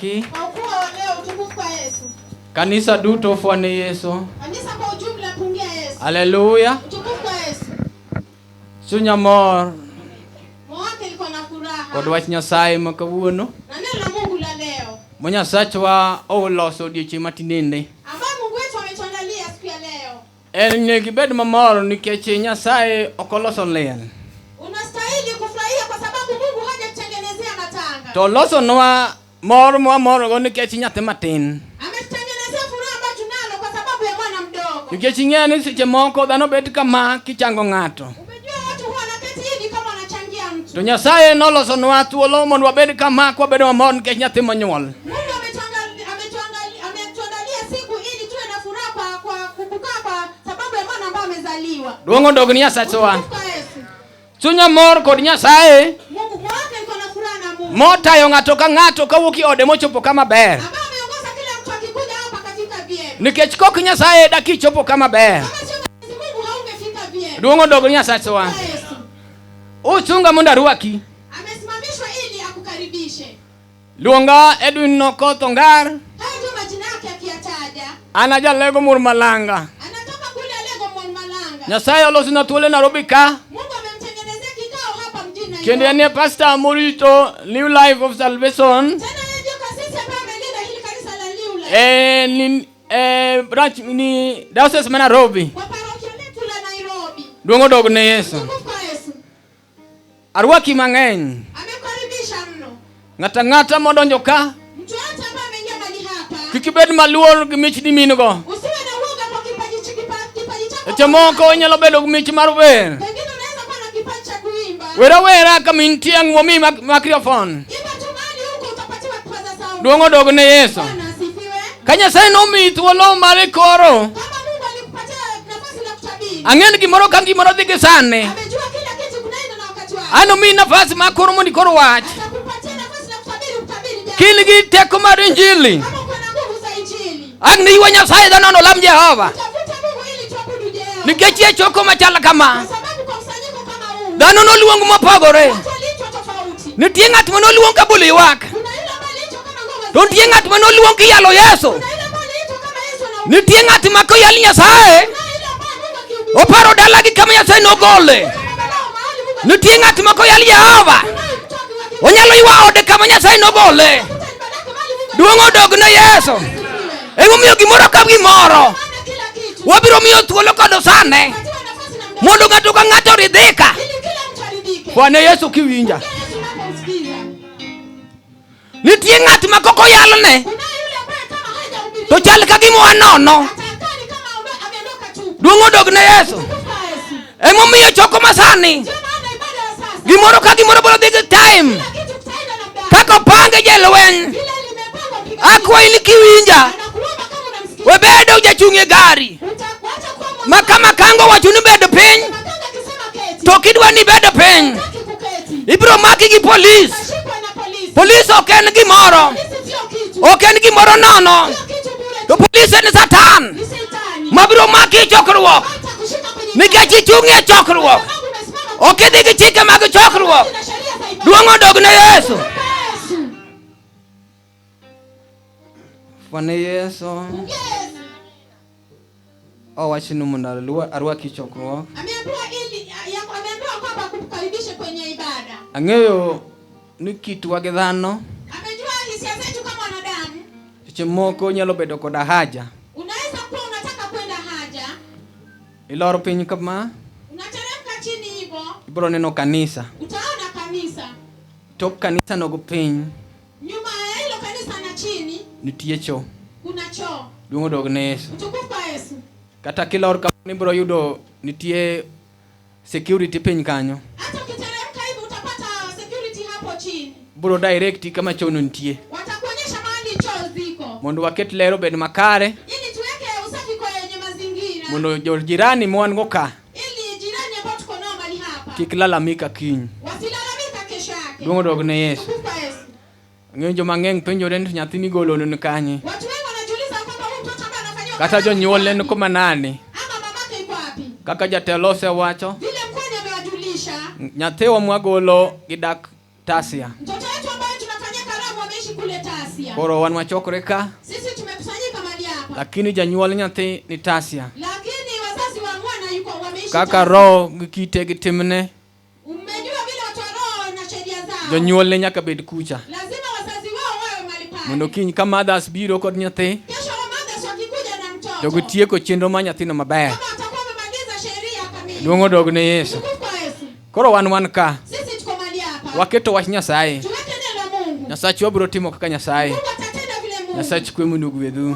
haki. Kwa kuwa leo utukufu kwa Yesu. Kanisa duto fuane Yesu. Kanisa kwa ujumla pungia Yesu. Haleluya. Utukufu kwa Yesu. Chunya mor. Moyo liko na furaha. Kod wach Nyasaye makawuono. Na neno la Mungu la leo. Monyasachwa oloso odiochieng' matinende. Ambaye Mungu wetu ametuandalia siku ya leo. En gibed mamor nikech Nyasaye okoloso liel. Unastahili kufurahia kwa sababu Mungu hajakutengenezea matanga. To losonwa mor mwamorgo nikech nyathi matin. Ametutengenezea furaha ambayo tunalo kwa sababu ya mwana mdogo. Nikech ing'eyo ni seche moko dhano bet kama kichango ng'ato. Umejua watu huwa wanaketi hivi kama wanachangia mtu. To Nyasaye nolosonwa thuolo mondo wabed kama kwa bedo mamor nikech nyathi monyuol. Mungu ametuandalia siku ili tuwe na furaha kwa kukaa kwa sababu ya mwana ambaye amezaliwa. Duong' odog ni Nyasachwa. Kwa Yesu. Chunya mor kod Nyasaye. Mungu mwake iko na furaha na Mungu. Motayo ng'ato ka ng'ato kawuok i ode mochopo kama ber. Ambaye ameongoza kila mtu akikuja hapa katika vyema. Nikech kok Nyasaye daki chopo kama ber. Kama sio Mungu haungefika vyema. Duong' odog ni Nyasachwa. Kwa Yesu. Uchunga mondo arwaki. Amesimamishwa ili akukaribishe. Luonga Edwin Nokoth Ongar. Hayo ndio majina yake akiyataja. Ana jalego mur malanga. Anatoka kule Lego Malanga. Nyasaye olosona thuolo Nairobi ka. Mungu amemtengenezea kikao hapa mjini Nairobi. Kendo en pastor morito New Life of Salvation. Tena yeye ndio kasisi ambaye amelinda hili kanisa la New Life. Branch ni diocese ma Nairobi. Kwa parokia letu la Nairobi. Duong' odog ne Yesu. Utukufu kwa Yesu. Arwaki mang'eny. Amekaribisha mno. Ng'ata modonjo ka. Mtu yote ambaye ameingia mahali hapa. Kik ibed maluor gi mich di min go. Usiwe na uoga kwa kipaji chako. Seche moko inyalo bedo gi mich mar wer. Pengine unaweza kuwa na kipaji cha kuimba. Wera ka min tiang' momi microphone. Imba tu mahali huko utapatiwa kipaza sauti. Duong' odog ne Yesu. Bwana asifiwe. Ka Nyasaye nomi thuolo mar koro. Kama Mungu alikupatia nafasi la kutabiri. Ang'en gimoro ka gimoro dhi gi sane. Amejua kila kitu kunaenda na wakati wake. Ano mi nafasi ma koro mondo koro wach. Atakupatia nafasi la kutabiri jambo. Kin gi teko mar Injili. Kama uko na nguvu za Injili. Ang' ni iwa Nyasaye dhano no lam Jehova. Tafuta Mungu ili tuabudu Jehova. Nikech ye choko machal kama. Kwa sababu kwa kusanyiko kama huu. Dhano noluong mopogore. Watu waliitwa tofauti. Nitie ng'at ma noluong ka bul ywak. Kuna yule ambaye aliitwa kama ngoma. To nitie ng'at ma noluong kiyalo Yesu. Kuna yule ambaye aliitwa kama Yesu na Nitie ng'at ma koyal Nyasaye. kuna yule ambaye Mungu akihubiri. Oparo dalagi kama Nyasaye nogole. Nitie ng'at ma koyal Jehova. Onyalo ywa ode kama Nyasaye nogole. Duong' odog ne Yesu. Emomiyo gimoro ka gimoro wabiro miyo thuolo kod sane mondo ng'ato ka ng'ato ridhika. Fuane Yesu kiwinja. Nitie ng'at ma koko yalne to chal ka gima nono. Duong' odog ne Yesu. Emomiyo choko masani gimoro ka gimoro biro dhi gi time kaka opange jelweny. Akwayi ni kiwinja webedo jachung' e gari ma kama kango wacho ni bedo piny to kidwa ni bedo piny ibiro maki gi polis. Polis ok en gimoro, ok en gimoro nono. To polis en Satan ma biro maki e chokruok nikech ichung' e chokruok. Ok idhi gi chike mag chokruok. Duong' odog ne Yesu. Fuane Yesu. Wachinu mondo arwaki chokruok. Ameambiwa kwamba kukaribisha kwenye ibada. Ang'eyo ni kitwa gi dhano. Amejua hisia zetu kama wanadamu. Seche moko nyalo bedo koda haja. Unaweza kuwa unataka kwenda haja. Iloro piny kama. Unateremka chini hivyo. Ibiro neno kanisa. Utaona kanisa. Tok kanisa nogo piny. Nyuma ya hilo kanisa na chini. Nitie choo. Kuna choo. Duong' odog ne Yesu. Utukufu kwa Yesu. Kata kilor kama ibiro yudo nitie security piny kanyo. Hata ukiteremka hivi utapata security hapo chini. Biro direct kama choo nitie. Watakuonyesha mahali choo ziko. Mondo waket lero bed makare. Ili tuweke usafi kwa yenye mazingira. Mondo jirani mwan go ka. Ili jirani ambao tuko nao mahali hapa. Kik lalamika kiny. Wasilalamika kesho yake. Duong' odog ne Yesu. Utukufu kwa Yesu. Ng'eyo joma ng'eny penjore ni nyathini golo ni kanye. Watu wengi wanajiuliza kwamba huyu mtoto ambaye anafanywa Kata jonyuol en koma nani. ama mamake yuko wapi? Kaka jatelo osewacho. Vile mkwani amewajulisha. Nyathiwa mwagolo gidak Tasia. Mtoto wetu ambaye tunafanyia karamu ameishi kule Tasia. familia. Koro wan wachokore ka. Sisi tumekusanyika mahali hapa. Lakini janyuol nyathi ni Tasia. Lakini wazazi wa mwana yuko wameishi. Kaka roho gikite gitimne. Umejua vile watu wa roho na sheria zao. Janyuol ne nyaka bed kucha. Lazima wazazi wao wawe mahali pale. Mondo kiny ka mothers biro kod nyathi. Kesho wa mothers wakikuja na mtoto. To gitieko chenro ma nyathino maber. Kama atakuwa amemaliza sheria kamili. Duong' odog ne Yesu. Koro wan ka. Sisi tuko mahali hapa. Waketo wach Nyasaye. Tuweke neno la Mungu. Nyasaye wabiro timo kaka Nyasaye. Mungu atatenda vile Mungu. Nyasaye kwe mundu gwedhu.